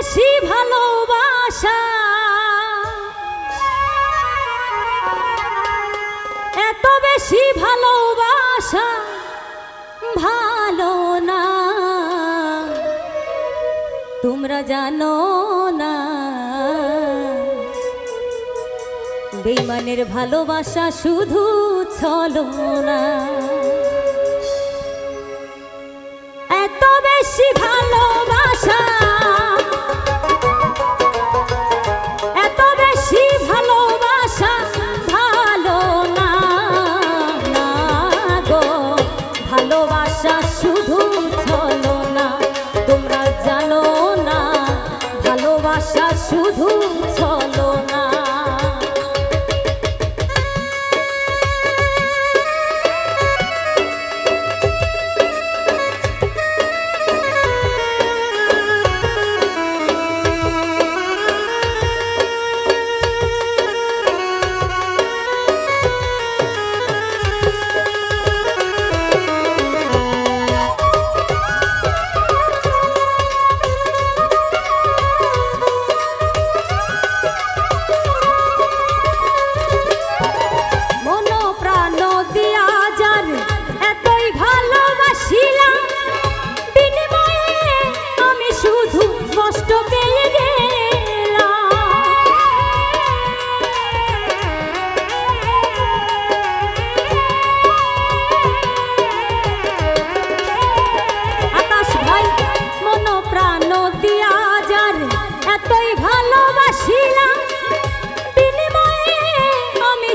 বেশি ভালোবাসা এত বেশি ভালোবাসা ভালো না তোমরা জানো না বেঈমানের ভালোবাসা শুধু ছলনা এত বেশি ভালোবাসা এত বেশি ভালোবাসা ভালো না না গো ভালোবাসা শুধু ছলনা তোমরা জানো না ভালোবাসা শুধু ছলনা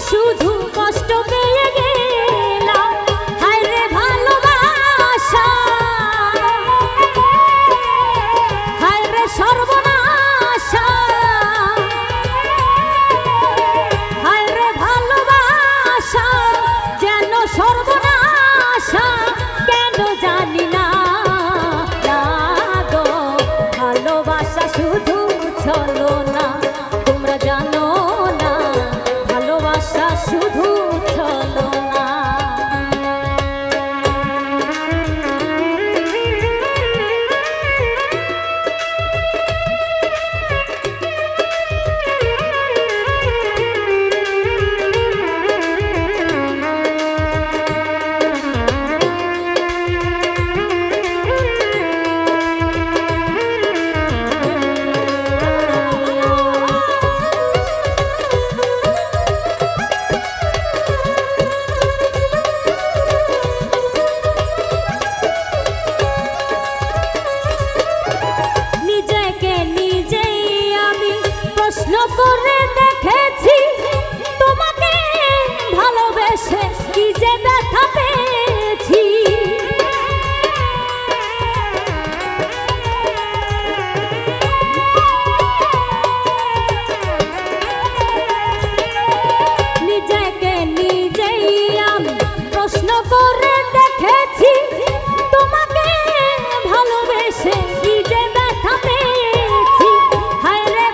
শুধু কষ্ট পেয়ে গেলাম হায় রে ভালোবাসা হায় রে সর্বনাশা হায় রে ভালোবাসা যেন সর্বনাশা কেন জানি না গো ভালোবাসা শুধু ছলনা তোমরা জানো না ভালোবাসা শুধু ছলনা করে দেখেছি তোমাকে ভালোবেসে কি যে ব্যথা পেয়েছি নিজেকে নিজেই আমি প্রশ্ন করে দেখেছি তোমাকে ভালোবেসে কি যে ব্যথা পেয়েছি হায় রে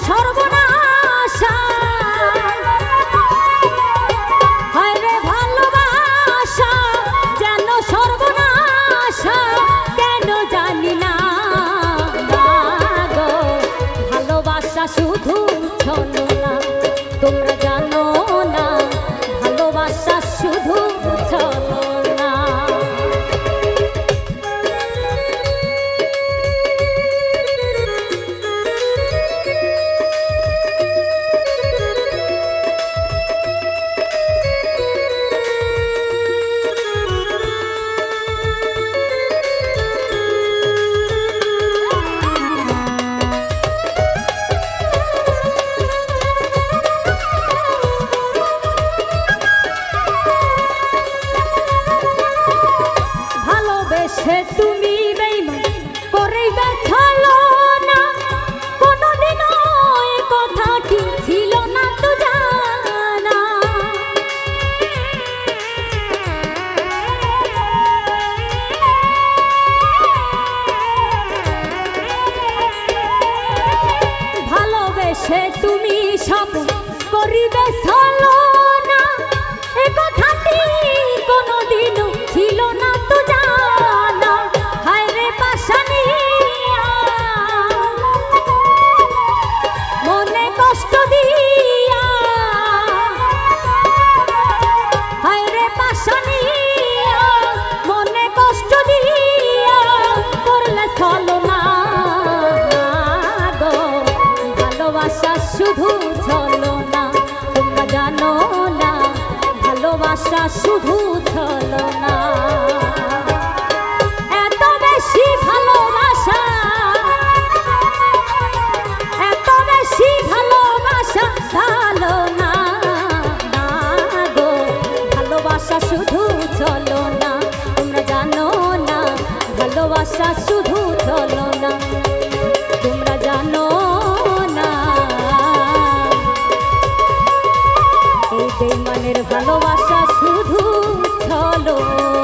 সর্বনাশা হায় রে ভালোবাসা যেন সর্বনাশা কেন জানি না গো ভালোবাসা শুধু ছলনা তোমরা জানো না ভালোবাসা শুধু ছলনা তুমি বেঈমান করিবে ছলনা কোনদিনও এই কথাটি ছিল না তো জানা ভালোবেসে তুমি সব করিবে ছলনা এই কথাটি কোনদিনও ছিল না তো জানা শুধু ছলনা। এত বেশি ভালোবাসা, এত বেশি ভালোবাসা ভালো না, না গো ভালোবাসা শুধু ছলনা। তোমরা জানো না ভালোবাসা শুধু ছলনা, তোমরা জানো না এই বেঈমানের ভালোবাসা শুধু ছলনা।